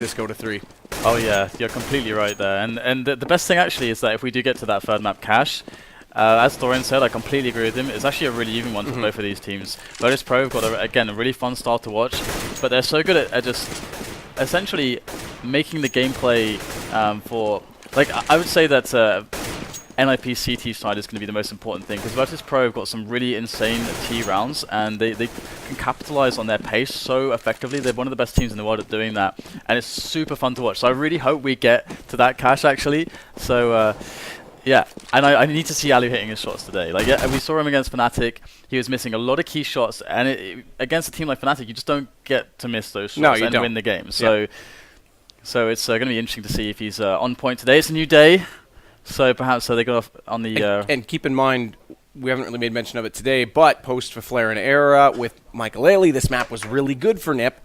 this go to 3. Oh yeah, you're completely right there. And the best thing actually is that if we do get to that third map cache, as Dorian said, I completely agree with him. It's actually a really even one for both of these teams. Virtus.pro have got, again, a really fun style to watch, but they're so good at just essentially making the gameplay for... Like, I would say that NIP CT side is going to be the most important thing, because Virtus.pro have got some really insane T rounds, and they can capitalize on their pace so effectively. They're one of the best teams in the world at doing that, and it's super fun to watch. So I really hope we get to that cache, actually. So, yeah, and I need to see Alu hitting his shots today. Like, yeah, we saw him against Fnatic. He was missing a lot of key shots, and against a team like Fnatic, you just don't get to miss those shots and win the game. So, so it's going to be interesting to see if he's on point today. It's a new day. So perhaps they go off on the... And keep in mind, we haven't really made mention of it today, but post for Flare and Era with Michael Ailey, this map was really good for NIP.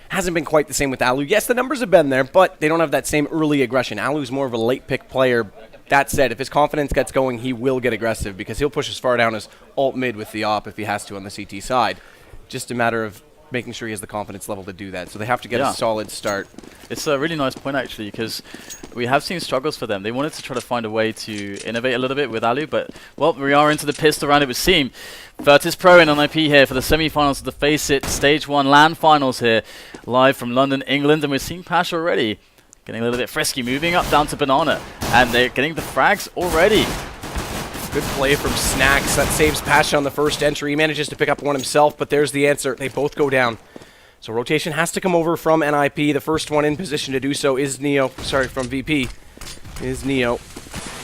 Hasn't been quite the same with Alu. Yes, the numbers have been there, but they don't have that same early aggression. Alu's more of a late pick player. That said, if his confidence gets going, he will get aggressive because he'll push as far down as alt mid with the op if he has to on the CT side. Just a matter of making sure he has the confidence level to do that. So they have to get a solid start. It's a really nice point, actually, because we have seen struggles for them. They wanted to try to find a way to innovate a little bit with Alu, but, well, we are into the pistol round, it would seem. Virtus.pro and NIP here for the semi-finals of the Faceit Stage 1 LAN finals here, live from London, England, and we're seeing Pasha already getting a little bit frisky, moving up down to Banana, and they're getting the frags already. Good play from Snacks. That saves Pasha on the first entry. He manages to pick up one himself, but there's the answer. They both go down. So rotation has to come over from NIP. The first one in position to do so is Neo. Sorry, from VP. Is Neo.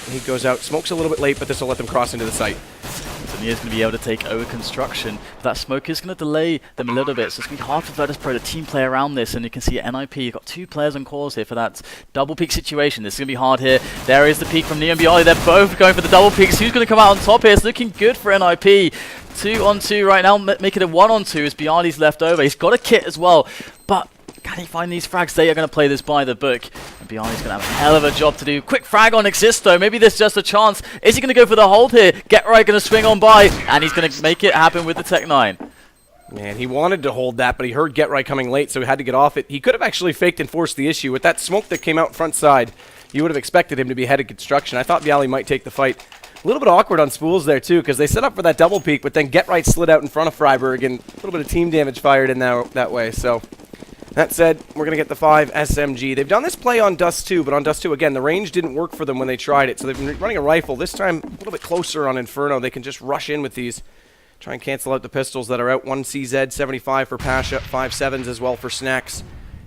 He goes out. Smoke's a little bit late, but this will let them cross into the site. So Neo's going to be able to take over construction. But that smoke is going to delay them a little bit. So it's going to be hard for Virtus.pro to team play around this. And you can see at NIP, you've got 2 players on cores here for that double peak situation. This is going to be hard here. There is the peak from Neo and Bialy. They're both going for the double peaks. Who's going to come out on top here? It's looking good for NIP. 2-on-2 right now. Make it a 1-on-2 as Bialy's left over. He's got a kit as well. But can he find these frags? They are going to play this by the book. And Bialy's going to have a hell of a job to do. Quick frag on Existo. Maybe there's just a chance. Is he going to go for the hold here? Get Right going to swing on by. And he's going to make it happen with the Tech 9. Man, he wanted to hold that, but he heard Get Right coming late, so he had to get off it. He could have actually faked and forced the issue. With that smoke that came out front side, you would have expected him to be ahead of construction. I thought Bialy might take the fight. A little bit awkward on Spools there, too, because they set up for that double peak, but then Get Right slid out in front of Freiburg, and a little bit of team damage fired in that way. So that said, we're going to get the 5 SMG. They've done this play on Dust 2, but on Dust 2, again, the range didn't work for them when they tried it, so they've been running a rifle. This time, a little bit closer on Inferno. They can just rush in with these, try and cancel out the pistols that are out. 1 CZ, 75 for Pasha, 5 7s as well for Snacks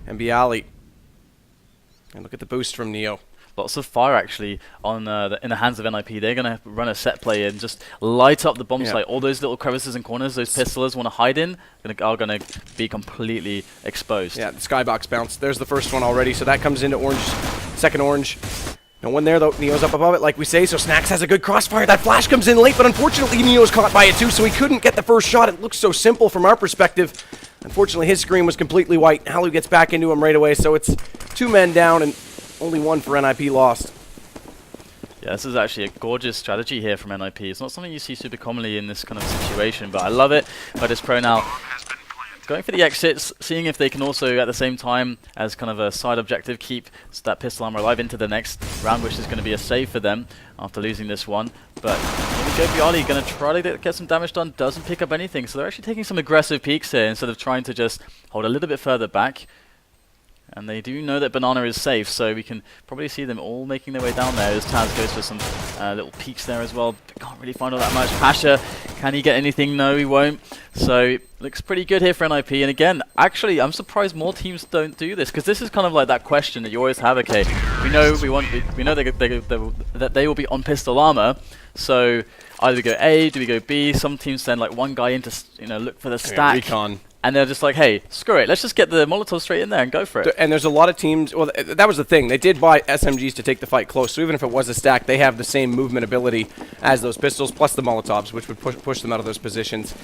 and Bialy. And look at the boost from Neo. Lots of fire, actually, on in the hands of NIP. They're going to run a set play and just light up the bomb site. All those little crevices and corners those pistolers want to hide in are going to be completely exposed. Yeah, the skybox bounce. There's the first one already, so that comes into orange. Second orange. No one there, though. Neo's up above it, like we say, so Snacks has a good crossfire. That flash comes in late, but unfortunately Neo's caught by it, too, so he couldn't get the first shot. It looks so simple from our perspective. Unfortunately, his screen was completely white. Alu gets back into him right away, so it's 2 men down and only 1 for NIP lost. Yeah, this is actually a gorgeous strategy here from NIP. It's not something you see super commonly in this kind of situation, but I love it. Virtus.pro now going for the exits, seeing if they can also, at the same time, as kind of a side objective, keep that pistol armor alive into the next round, which is going to be a save for them after losing this one. But here we go, Bialy going to try to get some damage done, doesn't pick up anything. So they're actually taking some aggressive peeks here instead of trying to just hold a little bit further back. And they do know that Banana is safe, so we can probably see them all making their way down there as Taz goes for some little peeks there as well. But can't really find all that much. Pasha, can he get anything? No, he won't. So, looks pretty good here for NIP. And again, actually, I'm surprised more teams don't do this, because this is kind of like that question that you always have. Okay, we know that they will be on pistol armor, so either we go A, do we go B? Some teams send like one guy in to look for the stack. Recon. And they're just like, hey, screw it, let's just get the Molotov straight in there and go for it. And there's a lot of teams, well, that was the thing. They did buy SMGs to take the fight close, so even if it was a stack, they have the same movement ability as those pistols, plus the Molotovs, which would push them out of those positions.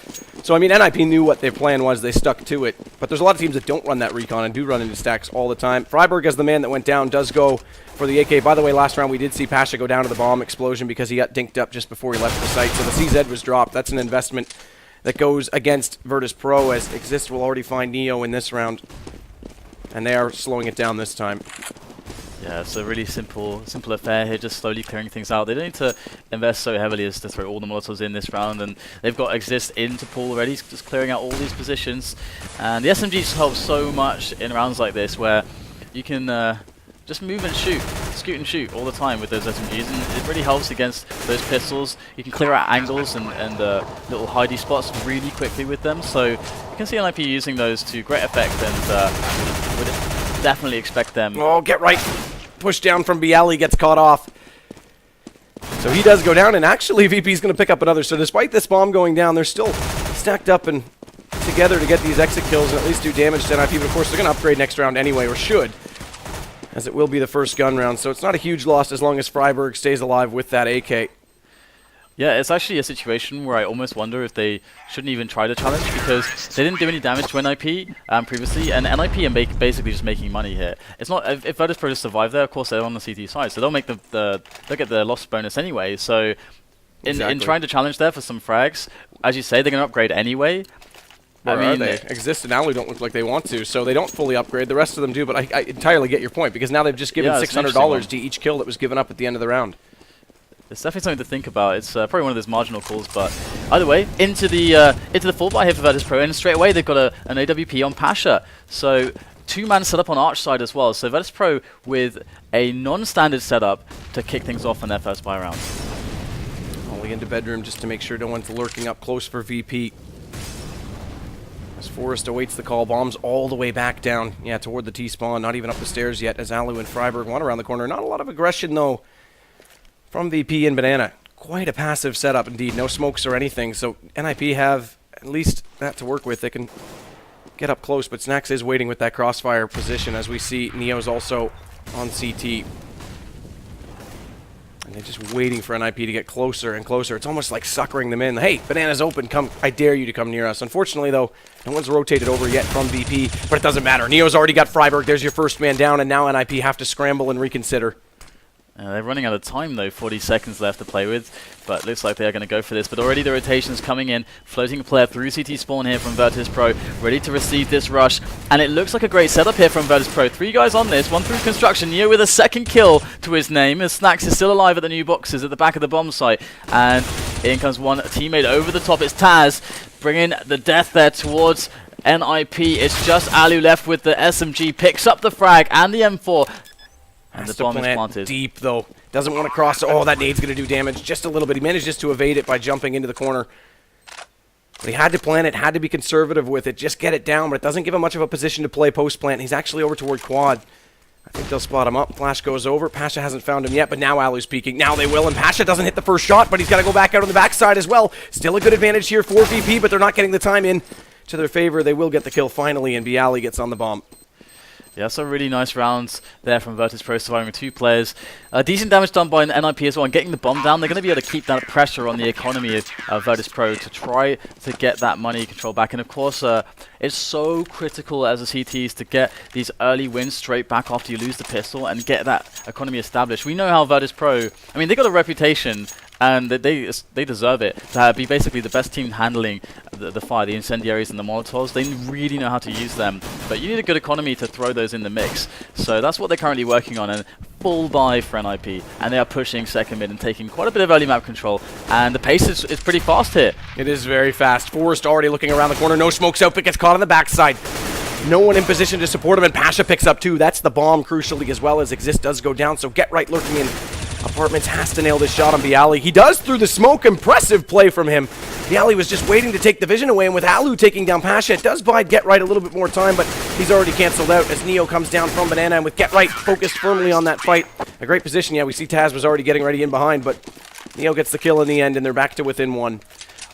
So, I mean, NIP knew what their plan was. They stuck to it. But there's a lot of teams that don't run that recon and do run into stacks all the time. Freiburg, as the man that went down, does go for the AK. By the way, last round we did see Pasha go down to the bomb explosion because he got dinked up just before he left the site. So the CZ was dropped. That's an investment that goes against Virtus.pro, as Exist will already find Neo in this round. And they are slowing it down this time. Yeah, it's a really simple affair here, just slowly clearing things out. They don't need to invest so heavily as to throw all the Molotovs in this round, and they've got Exist into pool already, just clearing out all these positions. And the SMGs help so much in rounds like this, where you can just move and shoot, scoot and shoot all the time with those SMGs, and it really helps against those pistols. You can clear out angles and little hidey spots really quickly with them, so you can see NIP using those to great effect, and would definitely expect them. Oh, get right. Push down from Bialy, gets caught off. So he does go down, and actually VP's going to pick up another. So despite this bomb going down, they're still stacked up and together to get these exit kills and at least do damage to NIP. But of course, they're going to upgrade next round anyway, or should, as it will be the first gun round. So it's not a huge loss as long as Freiburg stays alive with that AK. Yeah, it's actually a situation where I almost wonder if they shouldn't even try to challenge, because they didn't do any damage to NIP previously, and NIP are basically just making money here. It's not if Virtus.pro just survive there, of course they're on the CT side, so they'll make they'll get the loss bonus anyway. So in trying to challenge there for some frags, as you say, they're going to upgrade anyway. Where are they? Exist and Alu don't look like they want to, so they don't fully upgrade. The rest of them do, but I entirely get your point, because now they've just given $600 to each kill that was given up at the end of the round. It's definitely something to think about. It's probably one of those marginal calls, but either way, into the full buy here for Virtus.pro, and straight away they've got an AWP on Pasha. So two-man setup on Arch side as well. So Virtus.pro with a non-standard setup to kick things off in their first buy round. Only into bedroom just to make sure no one's lurking up close for VP. As Forrest awaits the call, bombs all the way back down, toward the T-spawn, not even up the stairs yet, as Alu and Freiburg want around the corner. Not a lot of aggression, though, from VP and Banana. Quite a passive setup indeed, no smokes or anything, so NIP have at least that to work with. They can get up close, but Snax is waiting with that crossfire position, as we see Neo's also on CT. And they're just waiting for NIP to get closer and closer. It's almost like suckering them in. Hey, Banana's open, come, I dare you to come near us. Unfortunately, though, no one's rotated over yet from VP, but it doesn't matter. Neo's already got Freiburg, there's your first man down, and now NIP have to scramble and reconsider. They're running out of time though, 40 seconds left to play with, but looks like they are going to go for this. But already the rotation's coming in, floating a player through CT spawn here from Virtus.pro, ready to receive this rush. And it looks like a great setup here from Virtus.pro. 3 guys on this, 1 through construction. Neo with a second kill to his name, as Snax is still alive at the new boxes at the back of the bomb site. And in comes one teammate over the top, it's Taz, bringing the death there towards NIP. It's just Alu left with the SMG, picks up the frag and the M4. And the bomb is planted deep, though. Doesn't want to cross. Oh, that nade's going to do damage just a little bit. He managed just to evade it by jumping into the corner. But he had to plant it, had to be conservative with it, just get it down, but it doesn't give him much of a position to play post-plant. He's actually over toward quad. I think they'll spot him up. Flash goes over. Pasha hasn't found him yet, but now Alu's peeking. Now they will, and Pasha doesn't hit the first shot, but he's got to go back out on the backside as well. Still a good advantage here for VP, but they're not getting the time in to their favor. They will get the kill finally, and Bialy gets on the bomb. Yeah, some really nice rounds there from Virtus.pro, surviving with 2 players. Decent damage done by NIP as well, and getting the bomb down. They're going to be able to keep that pressure on the economy of Virtus.pro to try to get that money control back. And of course, it's so critical as a CTs to get these early wins straight back after you lose the pistol and get that economy established. We know how Virtus.pro, I mean, they got a reputation, and they deserve it, to be basically the best team handling the fire, the incendiaries and the molotovs. They really know how to use them, but you need a good economy to throw those in the mix. So that's what they're currently working on, and full buy for NIP, and they are pushing second mid and taking quite a bit of early map control, and the pace is pretty fast here. It is very fast. Forrest already looking around the corner, no smokes out, but gets caught on the backside. No one in position to support him, and Pasha picks up 2. That's the bomb, crucially, as well as Exist does go down, so Get Right lurking in Apartments has to nail this shot on Bialy. He does through the smoke. Impressive play from him. Bialy was just waiting to take the vision away, and with Alu taking down Pasha, it does buy Get Right a little bit more time, but he's already canceled out as Neo comes down from Banana, and with Get Right focused firmly on that fight. A great position. Yeah, we see Taz was already getting ready in behind, but Neo gets the kill in the end, and they're back to within 1.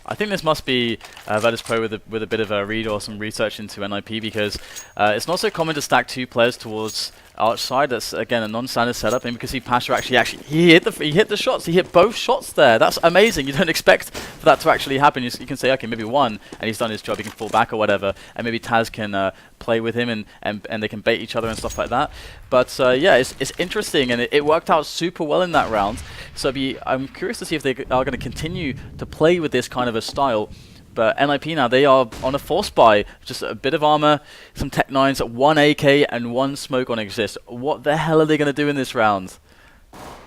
I think this must be Virtus.pro with a bit of a read or some research into NIP, because it's not so common to stack 2 players towards Arch side. That's again a non-standard setup, and because he Pasha actually he hit the shots. He hit both shots there. That's amazing. You don't expect for that to actually happen. You can say, okay, maybe 1 and he's done his job. He can fall back or whatever, and maybe Taz can play with him and they can bait each other and stuff like that. But yeah, it's interesting, and it worked out super well in that round. So I'm curious to see if they are going to continue to play with this kind of a style. But NIP now, they are on a force buy. Just a bit of armor, some Tech 9s, 1 AK, and 1 smoke on Exist. What the hell are they going to do in this round?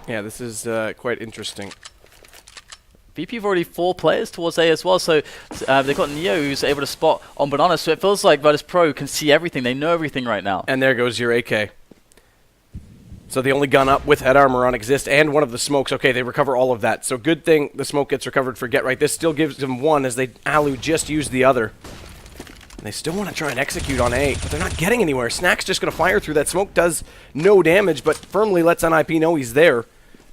Yeah, this is quite interesting. VP have already 4 players towards A as well, so they've got Neo who's able to spot on Banana, so it feels like Virtus.pro can see everything. They know everything right now. And there goes your AK. So the only gun up with head armor on Exist and one of the smokes. Okay, they recover all of that. So good thing the smoke gets recovered for Get Right. This still gives them one as Alu just used the other. And they still want to try and execute on A, but they're not getting anywhere. Snack's just going to fire through that smoke, does no damage, but firmly lets NIP know he's there.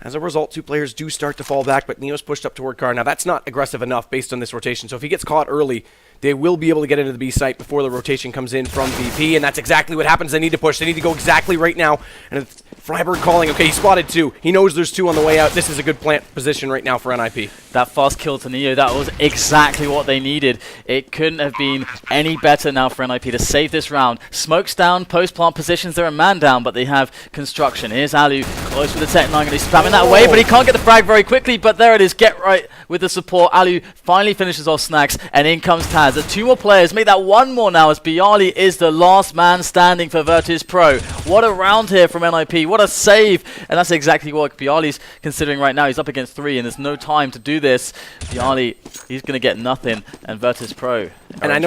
As a result, 2 players do start to fall back, but Neo's pushed up toward car. Now, that's not aggressive enough based on this rotation, so if he gets caught early, they will be able to get into the B site before the rotation comes in from VP, and that's exactly what happens. They need to push. They need to go exactly right now. And it's Freiberg calling. Okay, he spotted 2. He knows there's 2 on the way out. This is a good plant position right now for NIP. That fast kill to Neo, that was exactly what they needed. It couldn't have been any better now for NIP to save this round. Smokes down, post-plant positions, they're a man down, but they have construction. Here's Alu, close with the Tech 9, and he's spamming that way, but he can't get the frag very quickly, but there it is, Get Right with the support. Alu finally finishes off Snacks, and in comes Taz. The 2 more players make that 1 more now as Bialy is the last man standing for Virtus.pro. What a round here from NIP, what a save, and that's exactly what Bialy's considering right now. He's up against 3, and there's no time to do this. Bialy, he's going to get nothing, and Virtus.pro and I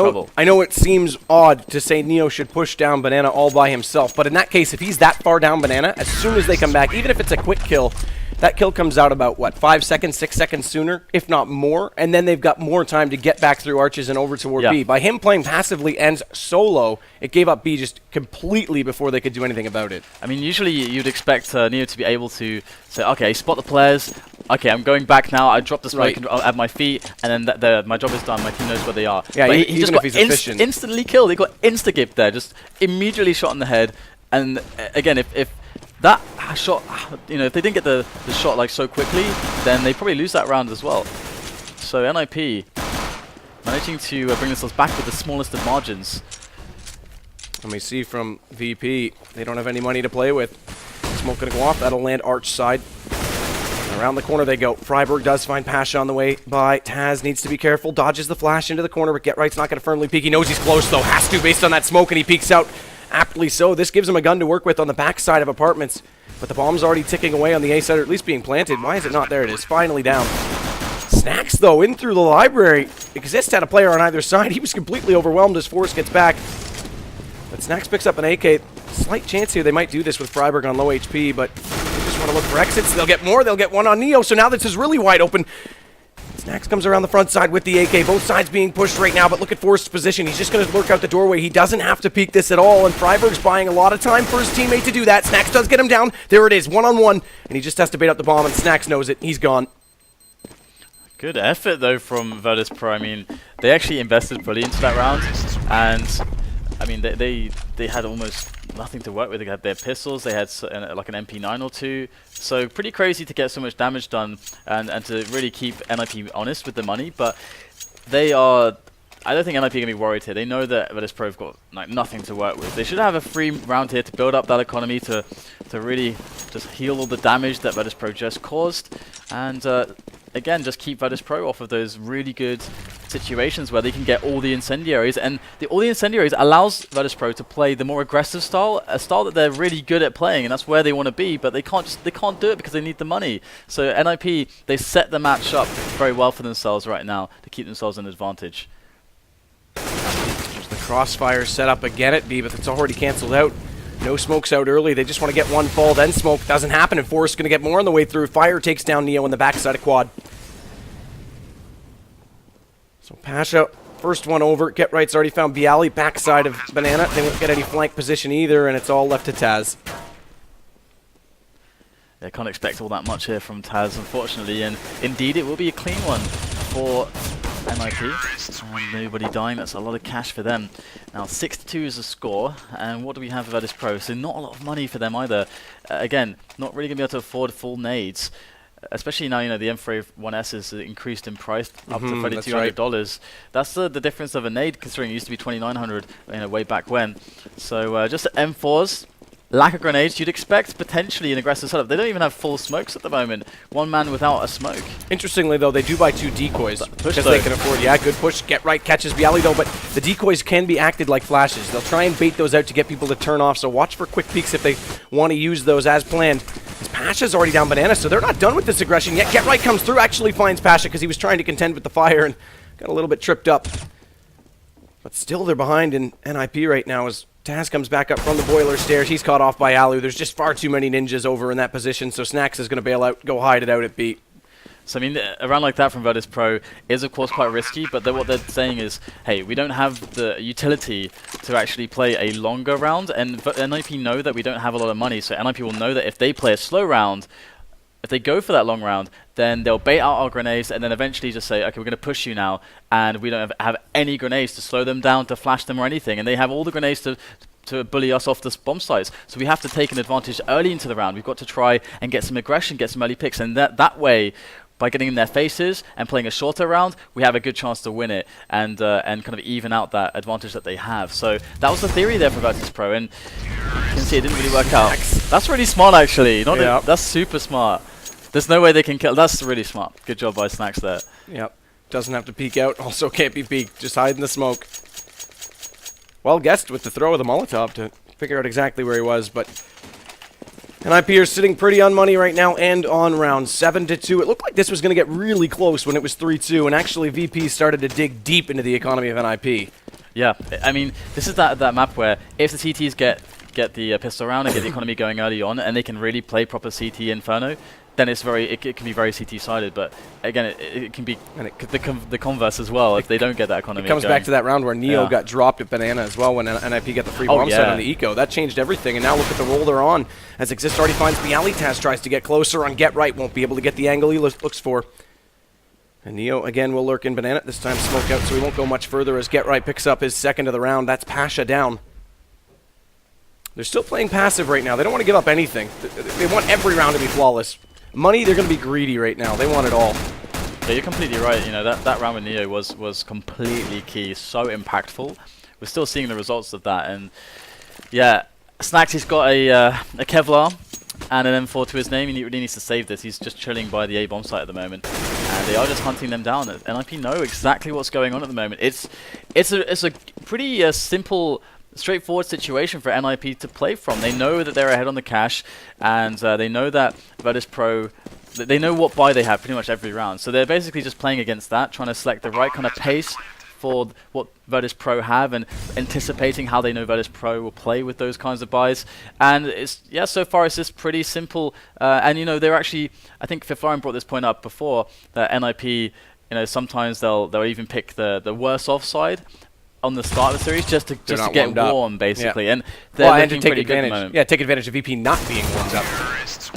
know it seems odd to say Neo should push down Banana all by himself, but in that case, if he's that far down Banana, as soon as they come back, even if it's a quick kill, that kill comes out about, what, 5 seconds, 6 seconds sooner, if not more, and then they've got more time to get back through arches and over toward B. By him playing passively and solo, it gave up B just completely before they could do anything about it. I mean, usually you'd expect Neo to be able to say, okay, spot the players, okay, I'm going back now, I drop the smoke at my feet, and then my job is done, my team knows where they are. Yeah, but he just got instantly killed, he got insta-gipped there, just immediately shot in the head, and again, if that shot, if they didn't get the shot like so quickly, then they probably lose that round as well. So NIP managing to bring themselves back with the smallest of margins. And we see from VP, they don't have any money to play with. Smoke gonna go off, that'll land arch side. Around the corner they go. Freiberg does find Pasha on the way by. Taz needs to be careful, dodges the flash into the corner, but Get Right's not gonna firmly peek. He knows he's close though, has to based on that smoke, and he peeks out. Aptly so. This gives him a gun to work with on the back side of apartments. But the bomb's already ticking away on the A side, or at least being planted. Why is it not? There it is. Finally down. Snacks, though, in through the library. Exist had a player on either side. He was completely overwhelmed as Force gets back. But Snacks picks up an AK. Slight chance here they might do this with Freiberg on low HP, but they just want to look for exits. They'll get more. They'll get one on Neo. So now this is really wide open. Snacks comes around the front side with the AK. Both sides being pushed right now, but look at Forrest's position. He's just going to lurk out the doorway. He doesn't have to peek this at all, and Freiberg's buying a lot of time for his teammate to do that. Snacks does get him down. There it is, one-on-one, and he just has to bait out the bomb, and Snacks knows it. He's gone. Good effort, though, from Virtus.pro. I mean, they actually invested fully into that round, and I mean, they had almost nothing to work with. They had their pistols, they had like an MP9 or 2, so pretty crazy to get so much damage done and to really keep NIP honest with the money, but they are... I don't think NIP are going to be worried here. They know that Virtus.pro have got like nothing to work with. They should have a free round here to build up that economy, to really just heal all the damage that Virtus.pro just caused, and again, just keep Virtus.pro off of those really good situations where they can get all the incendiaries, and all the incendiaries allows Virtus.pro to play the more aggressive style, a style that they're really good at playing, and that's where they want to be, but they can't do it because they need the money. So NIP, they set the match up very well for themselves right now to keep themselves in advantage. There's the crossfire set up again at B, but it's already cancelled out. No smokes out early. They just want to get one fall, then smoke. Doesn't happen, and Forrest's going to get more on the way through. Fire takes down Neo on the backside of quad. So Pasha, first one over. Get Right's already found Bialy, backside of Banana. They won't get any flank position either, and it's all left to Taz. They can't expect all that much here from Taz, unfortunately, and indeed it will be a clean one for NIP. Nobody dying, that's a lot of cash for them. Now 6-2 is the score, and what do we have for Virtus.pro? So not a lot of money for them either. Again, not really going to be able to afford full nades. Especially now, the M4A1S is increased in price up to $3,200. That's the difference of a nade, considering it used to be $2,900 way back when. So just M4s, lack of grenades, you'd expect potentially an aggressive setup. They don't even have full smokes at the moment. One man without a smoke. Interestingly, though, they do buy 2 decoys Push because though. they can afford. Yeah, good push. Get right, catches Bialy, though, but the decoys can be acted like flashes. They'll try and bait those out to get people to turn off, so watch for quick peeks if they want to use those as planned. As Pasha's already down Banana, so they're not done with this aggression yet. Get right comes through, actually finds Pasha because he was trying to contend with the fire and got a little bit tripped up. But still, they're behind in NIP right now as Taz comes back up from the boiler stairs. He's caught off by Alu. There's just far too many ninjas over in that position, so Snacks is going to bail out, go hide it out at B. So, I mean, a round like that from Virtus.pro is, of course, quite risky, but what they're saying is, hey, we don't have the utility to actually play a longer round, and NIP know that we don't have a lot of money, so NIP will know that if they play a slow round, if they go for that long round, then they'll bait out our grenades and then eventually just say, okay, we're going to push you now, and we don't have any grenades to slow them down, to flash them or anything, and they have all the grenades to bully us off the bomb sites. So we have to take an advantage early into the round. We've got to try and get some aggression, get some early picks, and that way, by getting in their faces and playing a shorter round, we have a good chance to win it and kind of even out that advantage that they have. So that was the theory there for Virtus.pro, and you can see it didn't really work out. That's really smart, actually. That's super smart. There's no way they can kill. That's really smart. Good job by Snacks there. Yep. Doesn't have to peek out. Also can't be peeked. Just hide in the smoke. Well guessed with the throw of the Molotov to figure out exactly where he was, but NIP are sitting pretty on money right now and on round 7-2. It looked like this was going to get really close when it was 3-2, and actually VP started to dig deep into the economy of NIP. Yeah, I mean, this is that map where if the CTs get the pistol round and get the economy going early on, and they can really play proper CT Inferno, then it can be very CT sided. But again, it can be the converse as well if they don't get that economy. It comes going back to that round where Neo got dropped at Banana as well when NIP got the free bomb set on the eco. That changed everything, and now look at the roll they're on. As Exist already finds Bialy, Taz tries to get closer on Get Right, won't be able to get the angle he looks for. And Neo again will lurk in Banana, this time smoke out, so he won't go much further as Get Right picks up his second of the round. That's Pasha down. They're still playing passive right now. They don't want to give up anything. They want every round to be flawless. Money, they're going to be greedy right now. They want it all. Yeah, you're completely right. You know, that round with Neo was completely key, so impactful. We're still seeing the results of that, and yeah, Snacks, he's got a Kevlar and an M4 to his name. He really needs to save this. He's just chilling by the A bomb site at the moment, and they are just hunting them down. And NIP know exactly what's going on at the moment. It's a pretty simple, straightforward situation for NIP to play from. They know that they're ahead on the cash, and they know that Virtus.pro, they know what buy they have pretty much every round. So they're basically just playing against that, trying to select the right kind of pace for what Virtus.pro have, and anticipating how they know Virtus.pro will play with those kinds of buys. And it's, yeah, so far it's just pretty simple. And you know, they're actually, I think Fifarian brought this point up before, that NIP, you know, sometimes they'll even pick the worse off side on the start of the series just to get warm, basically. Yeah. And they're looking pretty good at the moment. Yeah, take advantage of VP not being warmed up.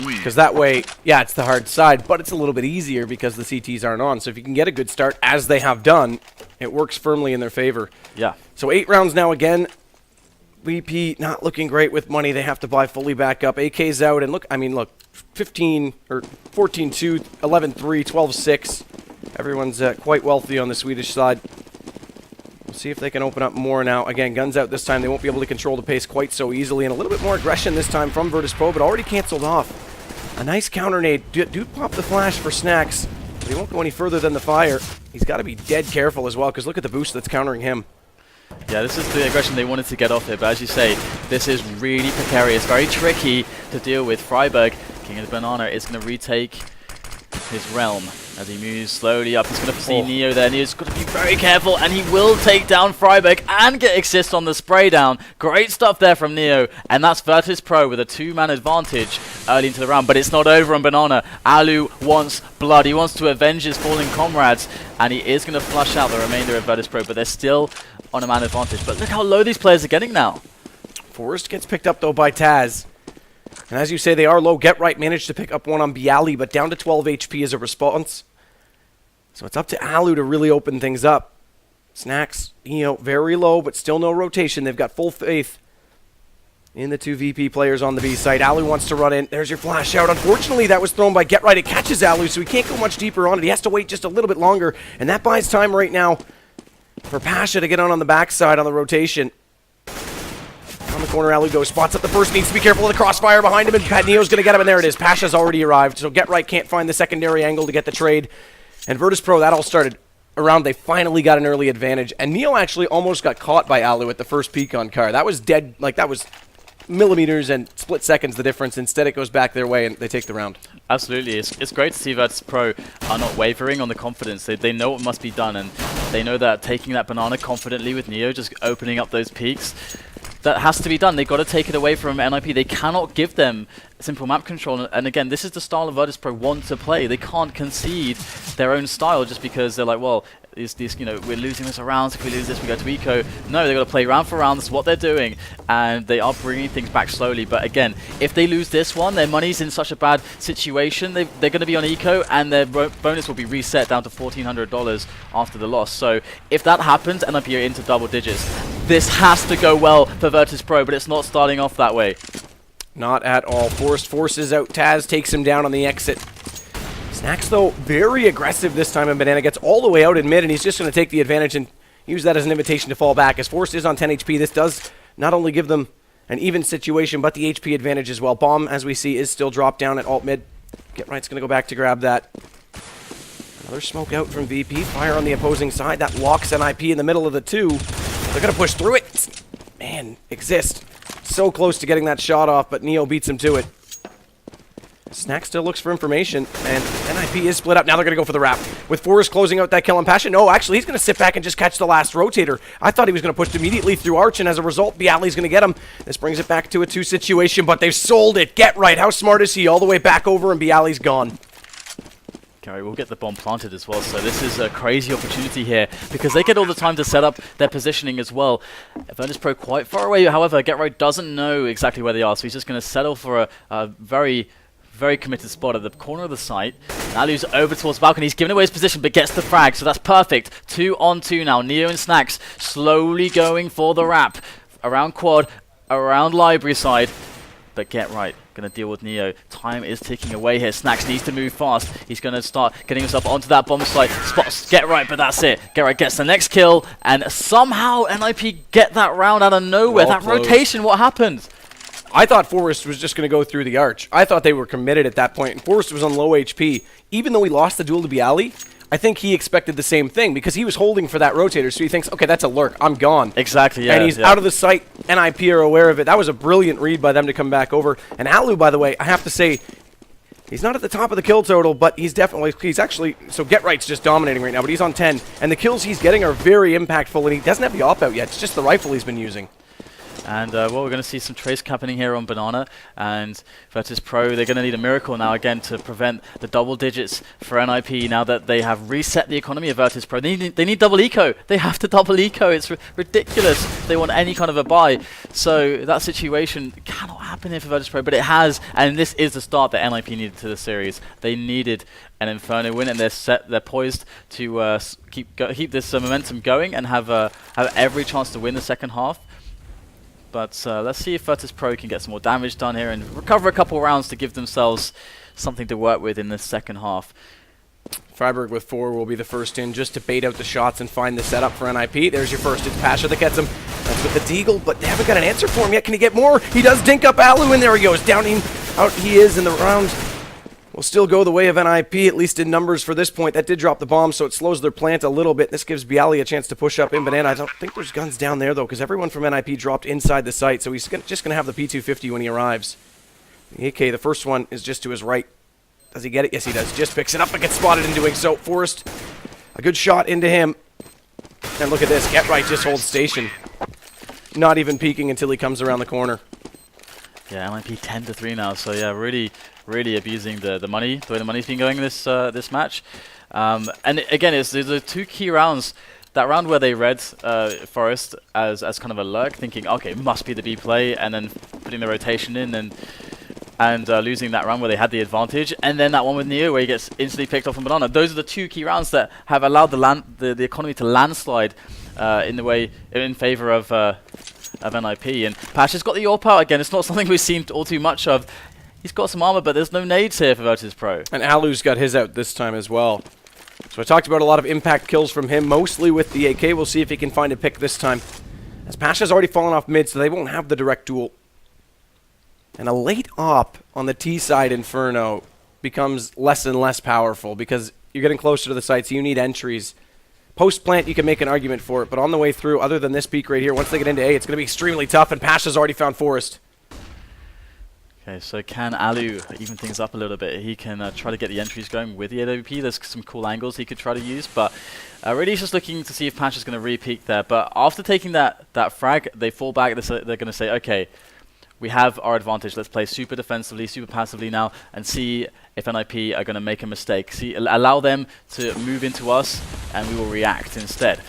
Because that way, yeah, it's the hard side, but it's a little bit easier because the CTs aren't on. So if you can get a good start, as they have done, it works firmly in their favor. Yeah. So 8 rounds now again. VP not looking great with money. They have to buy fully back up. AK's out, and look, I mean, look, 15 or 14-2, 11-3, 12-6. Everyone's quite wealthy on the Swedish side. We'll see if they can open up more now. Again, guns out this time. They won't be able to control the pace quite so easily, and a little bit more aggression this time from Virtus.pro, but already canceled off. A nice counter nade. Dude pop the flash for Snacks, but he won't go any further than the fire. He's got to be dead careful as well, because look at the boost that's countering him. Yeah, this is the aggression they wanted to get off here, but as you say, this is really precarious, very tricky to deal with. Freiburg, King of the Banana, is going to retake his realm as he moves slowly up. He's going to see Neo there. Neo's got to be very careful, and he will take down Freiburg and get assist on the spray down. Great stuff there from Neo, and that's Virtus.pro with a 2-man advantage early into the round. But it's not over on Banana. Alu wants blood. He wants to avenge his fallen comrades, and he is going to flush out the remainder of Virtus.pro, but they're still on a man advantage. But look how low these players are getting now. Forrest gets picked up, though, by Taz. And as you say, they are low. Get Right managed to pick up one on Bialy, but down to 12 HP as a response. So it's up to Alu to really open things up. Snacks, you know, very low, but still no rotation. They've got full faith in the 2 VP players on the B side. Alu wants to run in. There's your flash out. Unfortunately, that was thrown by Get Right. It catches Alu, so he can't go much deeper on it. He has to wait just a little bit longer, and that buys time right now for Pasha to get on the backside on the rotation. Coming corner. Alu goes, spots up the first, needs to be careful of the crossfire behind him, and Neo's going to get him, and there it is. Pasha's already arrived, so Get Right can't find the secondary angle to get the trade. And Virtus.pro, that all started around, they finally got an early advantage, and Neo actually almost got caught by Alu at the first peek on Car. That was dead, like that was millimeters and split seconds the difference. Instead it goes back their way and they take the round. Absolutely. It's great to see Virtus.pro are not wavering on the confidence. They know what must be done, and they know that taking that banana confidently with Neo, just opening up those peaks, that has to be done. They've got to take it away from NIP. They cannot give them simple map control. And again, this is the style of Virtus.pro want to play. They can't concede their own style just because they're like, well, we're losing this rounds. If we lose this, we go to eco. No, they've got to play round for round. That's what they're doing, and they are bringing things back slowly. But again, if they lose this one, their money's in such a bad situation. They're going to be on eco, and their bonus will be reset down to $1,400 after the loss. So if that happens, NIP are into double digits. This has to go well for Virtus.pro, but it's not starting off that way. Not at all. Forces out Taz, takes him down on the exit. Snacks, though, very aggressive this time, and Banana gets all the way out in mid, and he's just going to take the advantage and use that as an invitation to fall back. As Force is on 10 HP, this does not only give them an even situation, but the HP advantage as well. Bomb, as we see, is still dropped down at alt mid. Get Right's going to go back to grab that. Another smoke out from VP. Fire on the opposing side. That locks NIP in the middle of the two. They're going to push through it. Man, Exist. So close to getting that shot off, but Neo beats him to it. Snack still looks for information, and NIP is split up. Now they're going to go for the wrap. With Forrest closing out that kill on Passion. No, actually, he's going to sit back and just catch the last rotator. I thought he was going to push immediately through Arch, and as a result, Bialy's going to get him. This brings it back to a 2 situation, but they've sold it. Get Right. How smart is he? All the way back over, and Bialy's gone. Gary will get the bomb planted as well, so this is a crazy opportunity here because they get all the time to set up their positioning as well. Virtus.pro quite far away, however, Get Right doesn't know exactly where they are, so he's just going to settle for a very committed spot at the corner of the site. Alu's over towards the balcony. He's giving away his position, but gets the frag, so that's perfect. 2 on 2 now. Neo and Snacks slowly going for the wrap. Around quad, around library side, but Get Right going to deal with Neo. Time is ticking away here. Snacks needs to move fast. He's going to start getting himself onto that bomb site. Spots Get Right, but that's it. Get Right gets the next kill, and somehow NIP get that round out of nowhere. That rotation, what happened? I thought Forrest was just going to go through the arch. I thought they were committed at that point, and Forrest was on low HP. Even though he lost the duel to Bialy, I think he expected the same thing because he was holding for that rotator, so he thinks, okay, that's a lurk, I'm gone. Exactly, yeah. And he's out of the sight. NIP are aware of it. That was a brilliant read by them to come back over. And Alu, by the way, I have to say, he's not at the top of the kill total, but he's actually, so Get Right's just dominating right now, but he's on 10. And the kills he's getting are very impactful, and he doesn't have the op out yet. It's just the rifle he's been using. And well, we're going to see some trace happening here on Banana, and Virtus.pro, they're going to need a miracle now again to prevent the double digits for NIP now that they have reset the economy of Virtus.pro. They need double eco. They have to double eco. It's ridiculous. They want any kind of a buy. So that situation cannot happen here for Virtus.pro, but it has, and this is the start that NIP needed to the series. They needed an Inferno win, and they're poised to keep this momentum going and have every chance to win the second half. But let's see if Virtus.pro can get some more damage done here and recover a couple rounds to give themselves something to work with in the second half. Freiburg with 4 will be the first in just to bait out the shots and find the setup for NIP. There's your first. It's Pasha that gets him. That's with the Deagle, but they haven't got an answer for him yet. Can he get more? He does dink up Alu, and there he goes. Down out he is in the round. Will still go the way of NIP, at least in numbers for this point. That did drop the bomb, so it slows their plant a little bit. This gives Bialy a chance to push up in Banana. I don't think there's guns down there, though, because everyone from NIP dropped inside the site, so he's just going to have the P250 when he arrives. The AK, the first one, is just to his right. Does he get it? Yes, he does. Just picks it up and gets spotted in doing so. Forrest, a good shot into him. And look at this. Get Right just holds station. Not even peeking until he comes around the corner. Yeah, NIP 10-3 now, so yeah, really abusing the money, the way the money's been going this match. And again, there's the 2 key rounds. That round where they read Forest as kind of a lurk, thinking, okay, it must be the B play, and then putting the rotation in and losing that round where they had the advantage, and then that one with Neo where he gets instantly picked off on Banana. Those are the 2 key rounds that have allowed the economy to landslide in favor of NIP. And Pasha's got the AWP out again. It's not something we've seen all too much of. He's got some armor, but there's no nades here for Virtus.pro. And Alu's got his out this time as well. So I talked about a lot of impact kills from him, mostly with the AK. We'll see if he can find a pick this time. as Pasha's already fallen off mid, so they won't have the direct duel. And a late op on the T side Inferno becomes less and less powerful because you're getting closer to the site, so you need entries. Post-plant, you can make an argument for it, but on the way through, other than this peak right here, once they get into A, it's going to be extremely tough, and Pasha's already found Forest. Okay, so can Alu even things up a little bit? He can try to get the entries going with the AWP. There's some cool angles he could try to use, but really he's just looking to see if Pasha's going to re-peak there. But after taking that frag, they fall back. They're going to say, okay, we have our advantage. Let's play super defensively, super passively now, and see if NIP are going to make a mistake. Allow them to move into us, and we will react instead.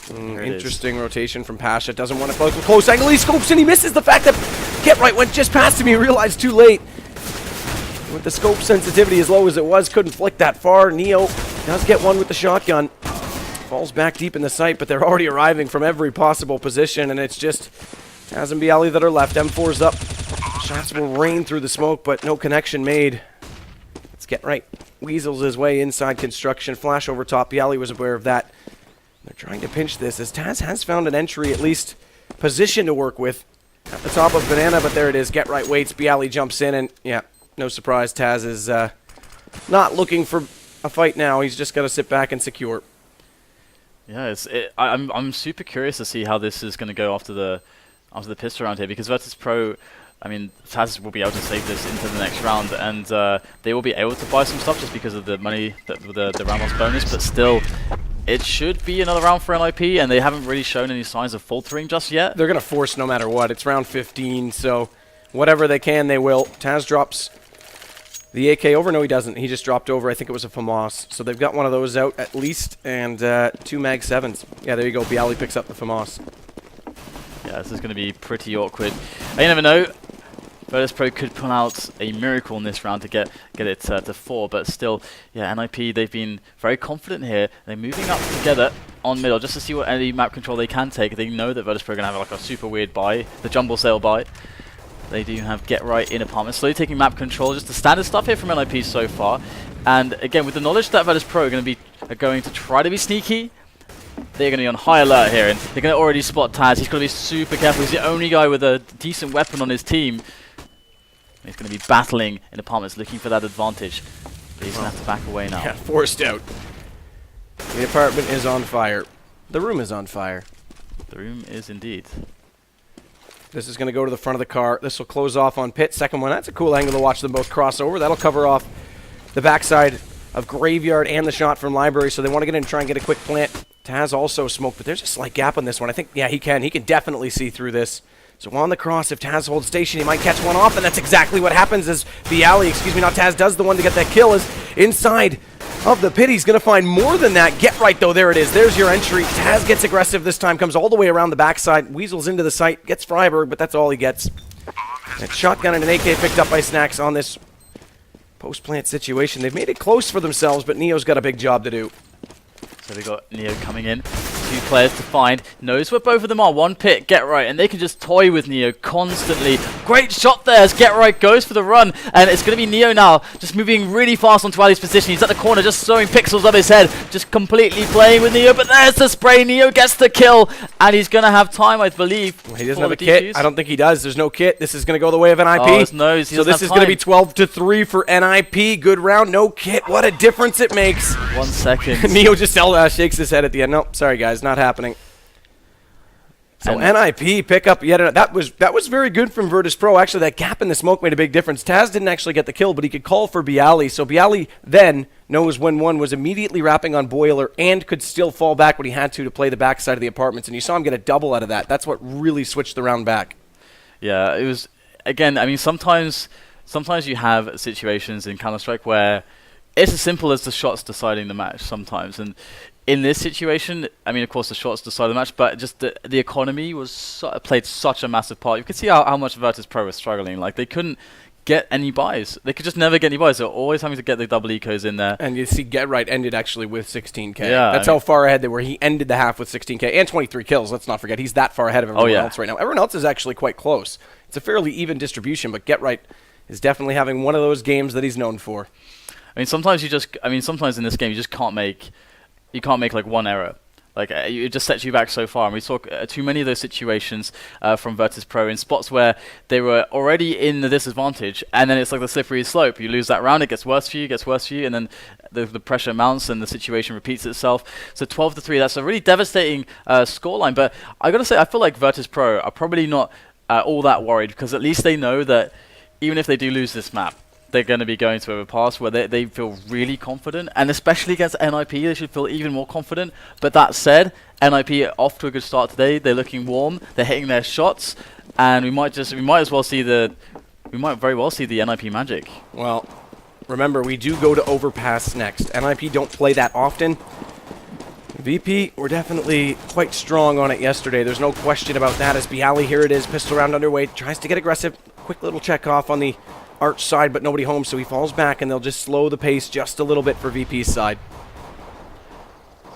Interesting rotation from Pasha. Doesn't want to close from close angle. He scopes and he misses. The fact that Get Right went just past him, he realized too late. With the scope sensitivity as low as it was, couldn't flick that far. Neo does get one with the shotgun. Falls back deep in the site, but they're already arriving from every possible position, and it's just Taz and Bialy that are left. M4's up. Shots will rain through the smoke, but no connection made. Let's Get Right. Weasels his way inside construction. Flash over top. Bialy was aware of that. They're trying to pinch this as Taz has found an entry, at least position to work with at the top of Banana, but there it is. Get Right waits. Bialy jumps in, and yeah, no surprise. Taz is not looking for a fight now. He's just got to sit back and secure. Yeah, I'm super curious to see how this is going to go after the pistol round here, because Virtus.pro, I mean, Taz will be able to save this into the next round, and they will be able to buy some stuff just because of the money, the round loss bonus, but still, it should be another round for NIP, and they haven't really shown any signs of faltering just yet. They're going to force no matter what. It's round 15, so whatever they can, they will. Taz drops the AK over. No, he doesn't. He just dropped over. I think it was a FAMAS. So they've got one of those out at least, and 2 Mag 7s. Yeah, there you go. Bialy picks up the FAMAS. Yeah, this is going to be pretty awkward. You never know. Virtus.pro could pull out a miracle in this round to get it to 4, but still, yeah, NIP, they've been very confident here. They're moving up together on middle just to see what any map control they can take. They know that Virtus.pro are going to have like a super weird buy, the jumble sale buy. They do have Get Right in apartment, slowly taking map control, just the standard stuff here from NIP so far. And again, with the knowledge that Virtus.pro are going to try to be sneaky, they're going to be on high alert here, and they're going to already spot Taz. He's got to be super careful. He's the only guy with a decent weapon on his team. He's going to be battling in apartments, looking for that advantage. But he's going to have to back away now. Yeah, forced out. The apartment is on fire. The room is on fire. The room is indeed. This is going to go to the front of the car. This will close off on pit. Second one, that's a cool angle to watch them both cross over. That'll cover off the backside of Graveyard and the shot from Library, so they want to get in and try and get a quick plant. Taz also smoked, but there's a slight gap on this one. I think, yeah, he can definitely see through this. So on the cross, if Taz holds station, he might catch one off, and that's exactly what happens as Bialy, not Taz, does the one to get that kill, is inside of the pit. He's going to find more than that. Get Right, though. There it is. There's your entry. Taz gets aggressive this time, comes all the way around the backside, weasels into the site, gets Freiberg, but that's all he gets. That shotgun and an AK picked up by Snacks on this post-plant situation. They've made it close for themselves, but Neo's got a big job to do. So we got Neo coming in. 2 players to find. Knows where both of them are. One pit, Get Right, and they can just toy with Neo constantly. Great shot there as Get Right goes for the run, and it's going to be Neo now, just moving really fast onto Ali's position. He's at the corner, just throwing pixels up his head, just completely playing with Neo, but there's the spray. Neo gets the kill, and he's going to have time, I believe. Well, he doesn't have a kit. I don't think he does. There's no kit. This is going to go the way of NIP. Oh, his nose. So this is going to be 12-3 for NIP. Good round, no kit. What a difference it makes. 1 second. Neo just shakes his head at the end. Nope, sorry guys, not happening. So NIP pick up yet another. That was very good from Virtus.pro. Actually, that gap in the smoke made a big difference. Taz didn't actually get the kill, but he could call for Bialy. So Bialy then knows when one was immediately wrapping on Boiler and could still fall back when he had to play the backside of the apartments. And you saw him get a double out of that. That's what really switched the round back. Yeah, it was, again, I mean, sometimes you have situations in Counter-Strike where it's as simple as the shots deciding the match sometimes. And in this situation, I mean, of course, the shots decided the match, but just the economy was played such a massive part. You could see how much Virtus.pro was struggling. Like, they couldn't get any buys. They could just never get any buys. They're always having to get the double ecos in there. And you see Get Right ended actually with 16k. Yeah, that's how far ahead they were. He ended the half with 16k and 23 kills. Let's not forget. He's that far ahead of everyone else right now. Everyone else is actually quite close. It's a fairly even distribution, but Get Right is definitely having one of those games that he's known for. I mean, sometimes in this game, you just can't make like one error. Like, it just sets you back so far. And we saw too many of those situations from Virtus.pro in spots where they were already in the disadvantage, and then it's like the slippery slope. You lose that round, it gets worse for you, and then the pressure mounts and the situation repeats itself. So 12-3, that's a really devastating scoreline. But I got to say, I feel like Virtus.pro are probably not all that worried, because at least they know that even if they do lose this map, they're going to be going to Overpass where they feel really confident, and especially against NIP, they should feel even more confident. But that said, NIP are off to a good start today. They're looking warm. They're hitting their shots, and we might very well see the NIP magic. Well, remember, we do go to Overpass next. NIP don't play that often. VP were definitely quite strong on it yesterday. There's no question about that. As Bialy, here it is, pistol round underway, tries to get aggressive. Quick little check off on the Arch side, but nobody home, so he falls back, and they'll just slow the pace just a little bit for VP's side.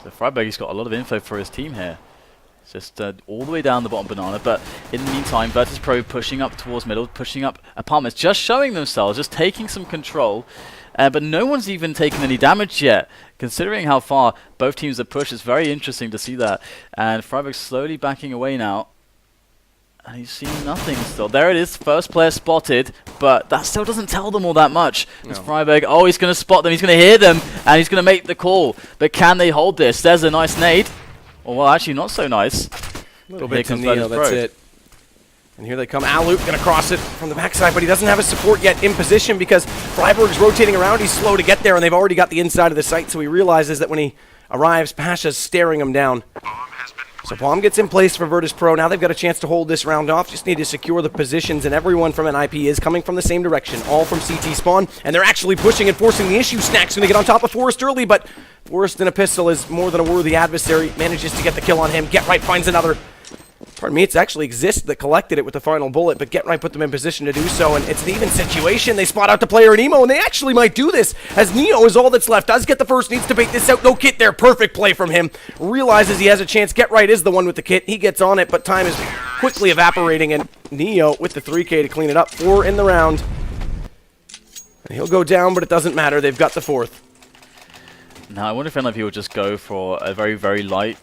So Freiberg's got a lot of info for his team here. It's just all the way down the bottom banana, but in the meantime, Virtus.pro pushing up towards middle, pushing up apartments, just showing themselves, just taking some control, but no one's even taken any damage yet. Considering how far both teams have pushed, it's very interesting to see that. And Freiberg's slowly backing away now. And he's seen nothing still. There it is, first player spotted, but that still doesn't tell them all that much. No. It's Freiberg, oh, he's going to spot them, he's going to hear them, and he's going to make the call. But can they hold this? There's a nice nade. Oh, well, actually not so nice. A little bit to Neo, that's it. And here they come. Alup going to cross it from the backside, but he doesn't have his support yet in position because Freiberg's rotating around. He's slow to get there, and they've already got the inside of the site, so he realizes that when he arrives, Pasha's staring him down. So bomb gets in place for Virtus.pro. Now they've got a chance to hold this round off. Just need to secure the positions, and everyone from NIP is coming from the same direction, all from CT spawn, and they're actually pushing and forcing the issue. Snack's going to get on top of Forrest early, but Forrest in a pistol is more than a worthy adversary. Manages to get the kill on him. Get Right finds another. Pardon me, it's actually Exist that collected it with the final bullet, but Get Right put them in position to do so, and it's an even situation. They spot out the player in Emo, and they actually might do this, as Neo is all that's left. Does get the first, needs to bait this out. No kit there, perfect play from him. Realizes he has a chance. Get Right is the one with the kit. He gets on it, but time is quickly evaporating, and Neo with the 3K to clean it up. 4 in the round. And he'll go down, but it doesn't matter. They've got the 4th. Now, I wonder if NIP will just go for a very, very light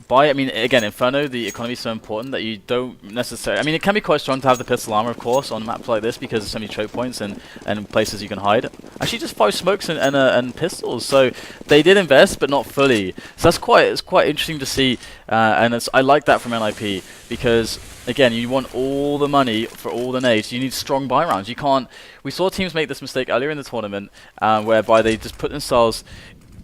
buy. I mean, again, Inferno, the economy is so important that you don't necessarily... I mean, it can be quite strong to have the pistol armor, of course, on maps like this because there's so many choke points and places you can hide. Actually, just 5 smokes and pistols. So they did invest, but not fully. So it's quite interesting to see, and I like that from NIP because, again, you want all the money for all the nades. You need strong buy rounds. You can't... We saw teams make this mistake earlier in the tournament, whereby they just put themselves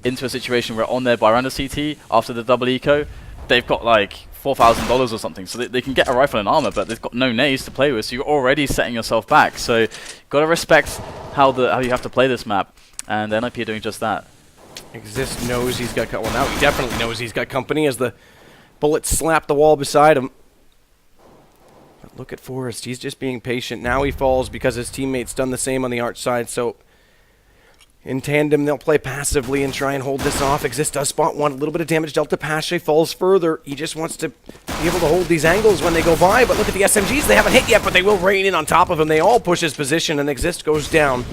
into a situation where on their buy round of CT after the double eco, they've got like $4,000 or something, so they can get a rifle and armor, but they've got no nades to play with, so you're already setting yourself back. So gotta respect how you have to play this map, and NIP are doing just that. Exist knows he's got... Well, now he definitely knows he's got company as the bullets slap the wall beside him. But look at Forrest, he's just being patient. Now he falls because his teammate's done the same on the Arch side, so in tandem, they'll play passively and try and hold this off. Exist does spot one. A little bit of damage dealt to Pasha. Falls further. He just wants to be able to hold these angles when they go by. But look at the SMGs. They haven't hit yet, but they will rain in on top of him. They all push his position, and Exist goes down.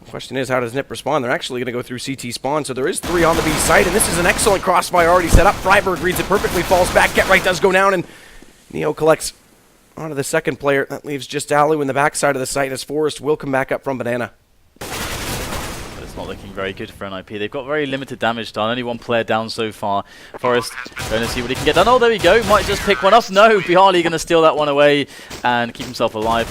The question is, how does Nip respond? They're actually going to go through CT spawn, so there is 3 on the B site, and this is an excellent crossfire already set up. Freiberg reads it perfectly, falls back. Get Right does go down, and Neo collects onto the second player. That leaves just Alu in the backside of the site, as Forrest will come back up from Banana. Not looking very good for NIP. They've got very limited damage done. Only 1 player down so far. Forrest going to see what he can get done. Oh, there we go. Might just pick one off. No, Bialy going to steal that one away and keep himself alive.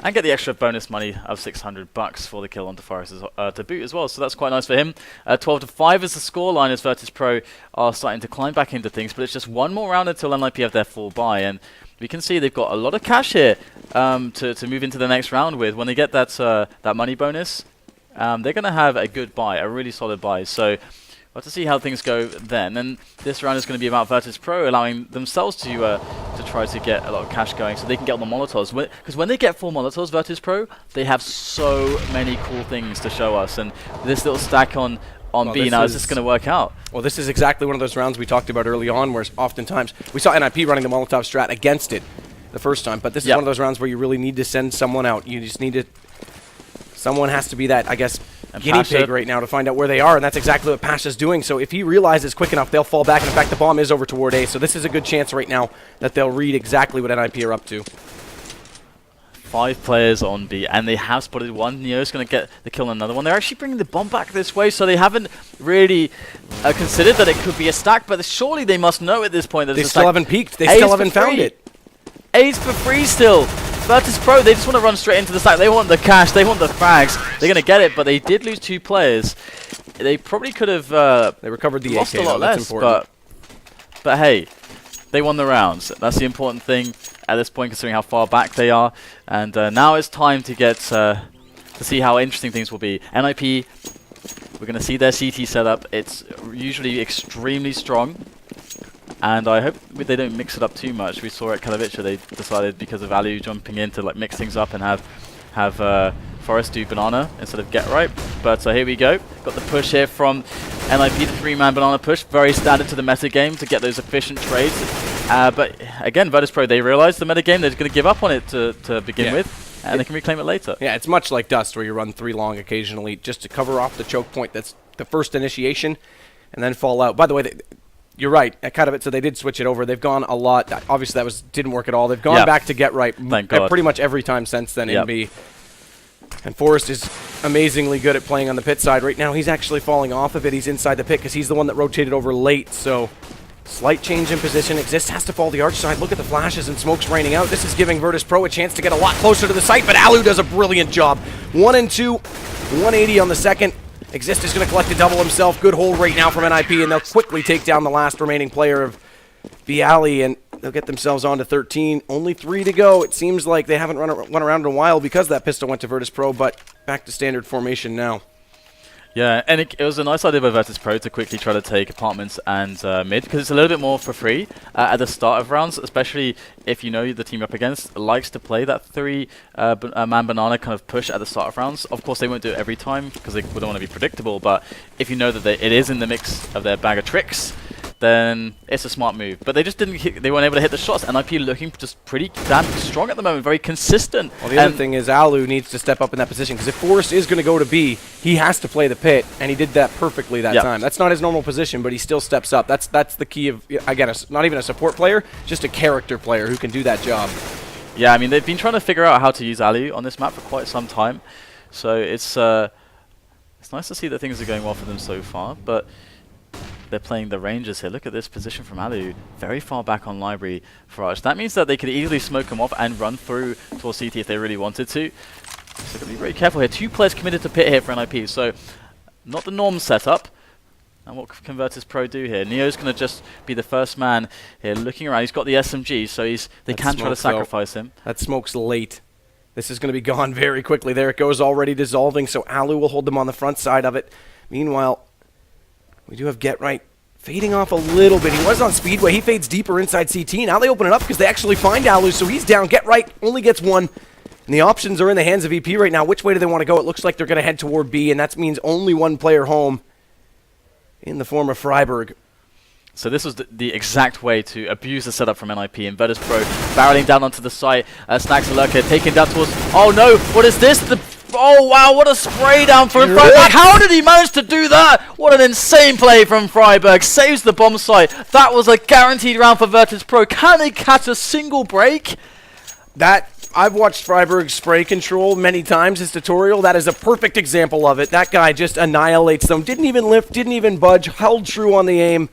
And get the extra bonus money of $600 for the kill onto Forrest to boot as well. So that's quite nice for him. 12-5 is the scoreline as Virtus.pro are starting to climb back into things. But it's just 1 more round until NIP have their full buy. And we can see they've got a lot of cash here to move into the next round with. When they get that money bonus, they're going to have a good buy, a really solid buy. So we'll have to see how things go then. And this round is going to be about Virtus.pro allowing themselves to try to get a lot of cash going so they can get on the Molotovs. Because when they get 4 Molotovs, Virtus.pro, they have so many cool things to show us. And this little stack on B now, is this going to work out? Well, this is exactly one of those rounds we talked about early on, where oftentimes we saw NIP running the Molotov strat against it the first time. But this is one of those rounds where you really need to send someone out. You just need to Someone has to be that, I guess, And guinea Pasha, pig right now to find out where they are, and that's exactly what Pasha's doing. So if he realizes quick enough, they'll fall back. And in fact, the bomb is over toward A, so this is a good chance right now that they'll read exactly what NIP are up to. 5 players on B, and they have spotted one. Neo's going to get the kill on another one. They're actually bringing the bomb back this way, so they haven't really considered that it could be a stack, but surely they must know at this point that They it's a still stack. haven't peeked. They still haven't found it. A's for free still. Virtus.pro, they just want to run straight into the stack. They want the cash, they want the frags. They're going to get it, but they did lose 2 players. They probably could have they recovered the lost AK, a lot though. That's less, important. but hey, they won the rounds. That's the important thing at this point, considering how far back they are. And now it's time to get to see how interesting things will be. NIP, we're going to see their CT setup. It's usually extremely strong. And I hope they don't mix it up too much. We saw at Kalavicha they decided, because of Alu jumping in, to like mix things up and have Forest do banana instead of get right. But here we go. Got the push here from NIP, the 3-man banana push. Very standard to the meta game to get those efficient trades. But again, Virtus.pro, they realized the meta game, they're going to give up on it to begin with, and they can reclaim it later. Yeah, it's much like Dust, where you run 3 long occasionally just to cover off the choke point. That's the first initiation, and then fall out. By the way, you're right. At Katowice, so they did switch it over. They've gone a lot. Obviously, that didn't work at all. They've gone back to get right pretty much every time since then in B. And Forrest is amazingly good at playing on the pit side. Right now, he's actually falling off of it. He's inside the pit because he's the one that rotated over late. So, slight change in position. Exist has to fall the arch side. Look at the flashes and smokes raining out. This is giving Virtus.pro a chance to get a lot closer to the site, but Alu does a brilliant job. 1 and 2, 180 on the second. Exist is going to collect a double himself. Good hold right now from NIP, and they'll quickly take down the last remaining player of Bialy, and they'll get themselves on to 13. Only 3 to go. It seems like they haven't run around in a while because that pistol went to Virtus.pro, but back to standard formation now. Yeah, and it was a nice idea by Virtus.pro to quickly try to take apartments and mid, because it's a little bit more for free at the start of rounds, especially if you know the team you're up against likes to play that 3-man banana kind of push at the start of rounds. Of course, they won't do it every time because they don't want to be predictable, but if you know that it is in the mix of their bag of tricks, then it's a smart move. But they just they weren't able to hit the shots. NIP looking just pretty damn strong at the moment, very consistent. Well, the other thing is Alu needs to step up in that position, because if Forrest is going to go to B, he has to play the pit, and he did that perfectly that time. That's not his normal position, but he still steps up. That's the key of, again, not even a support player, just a character player who can do that job. Yeah, I mean, they've been trying to figure out how to use Alu on this map for quite some time, so it's nice to see that things are going well for them so far, but they're playing the Rangers here. Look at this position from Alu, very far back on library for Arch. That means that they could easily smoke him off and run through towards CT if they really wanted to. So gotta be very careful here. 2 players committed to pit here for NIP, so not the norm setup. And what can Virtus.pro do here? Neo's gonna just be the first man here looking around. He's got the SMG, so they can try to sacrifice him. That smoke's late. This is going to be gone very quickly. There it goes, already dissolving, so Alu will hold them on the front side of it. Meanwhile, we do have Get Right fading off a little bit. He was on Speedway. He fades deeper inside CT. Now they open it up because they actually find Alu, so he's down. Get Right only gets 1. And the options are in the hands of EP right now. Which way do they want to go? It looks like they're going to head toward B, and that means only 1 player home in the form of Freiburg. So this was the exact way to abuse the setup from NIP, and Virtus.pro barreling down onto the site. Snacks a lurker, taken down towards... Oh no, what is this? Oh wow, what a spray down from Freiburg. How did he manage to do that? What an insane play from Freiburg. Saves the bomb site. That was a guaranteed round for Virtus.pro. Can they catch a single break? I've watched Freiburg spray control many times, his tutorial. That is a perfect example of it. That guy just annihilates them. Didn't even lift, didn't even budge, held true on the aim,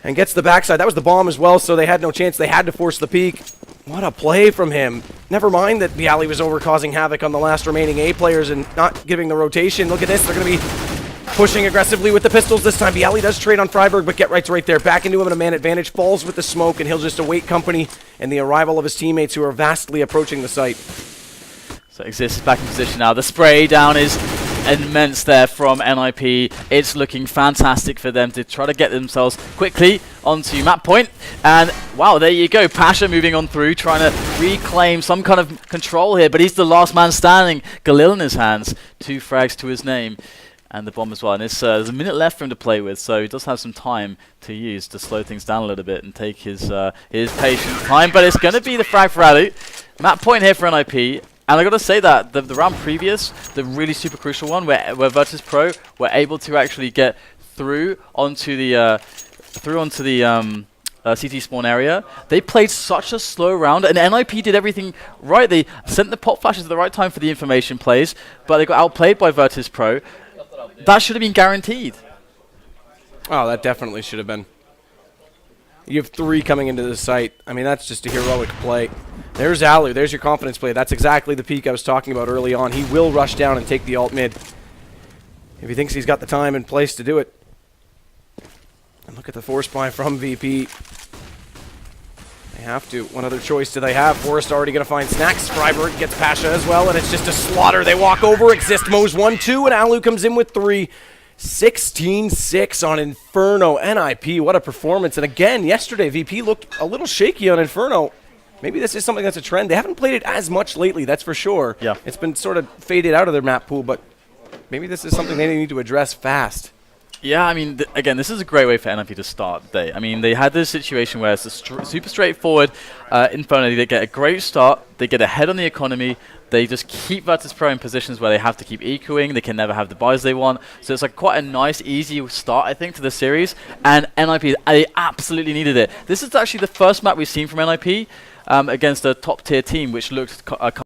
and gets the backside. That was the bomb as well, so they had no chance. They had to force the peak. What a play from him. Never mind that Bialy was over causing havoc on the last remaining A players and not giving the rotation. Look at this. They're going to be pushing aggressively with the pistols this time. Bialy does trade on Freiburg, but Get Right's right there. Back into him at a man advantage. Falls with the smoke, and he'll just await company and the arrival of his teammates who are vastly approaching the site. So Exist is back in position now. The spray down is immense there from NIP. It's looking fantastic for them to try to get themselves quickly onto map point. And wow, there you go. Pasha moving on through, trying to reclaim some kind of control here, but he's the last man standing. Galil in his hands. 2 frags to his name. And the bomb as well. And there's a minute left for him to play with, so he does have some time to use to slow things down a little bit and take his patient time. But it's going to be the frag for Alu. Map point here for NIP. And I gotta say that the round previous, the really super crucial one, where Virtus.pro were able to actually get through onto the CT spawn area, they played such a slow round, and NIP did everything right. They sent the pop flashes at the right time for the information plays, but they got outplayed by Virtus.pro. That should have been guaranteed. Oh, that definitely should have been. You have 3 coming into the site. I mean, that's just a heroic play. There's Alu. There's your confidence play. That's exactly the peak I was talking about early on. He will rush down and take the alt mid if he thinks he's got the time and place to do it. And look at the force buy from VP. They have to. What other choice do they have? Forrest already going to find snacks. Freiberg gets Pasha as well, and it's just a slaughter. They walk over. Exist Mo's 1-2, and Alu comes in with 3. 16-6 on Inferno. NIP, what a performance. And again, yesterday, VP looked a little shaky on Inferno. Maybe this is something that's a trend. They haven't played it as much lately, that's for sure. Yeah. It's been sort of faded out of their map pool, but maybe this is something they need to address fast. Yeah, I mean, again, this is a great way for NIP to start the day. I mean, they had this situation where it's a super straightforward Inferno. They get a great start. They get ahead on the economy. They just keep Virtus.pro in positions where they have to keep ecoing. They can never have the buys they want. So it's like quite a nice, easy start, I think, to the series. And NIP, they absolutely needed it. This is actually the first map we've seen from NIP against a top-tier team, which looked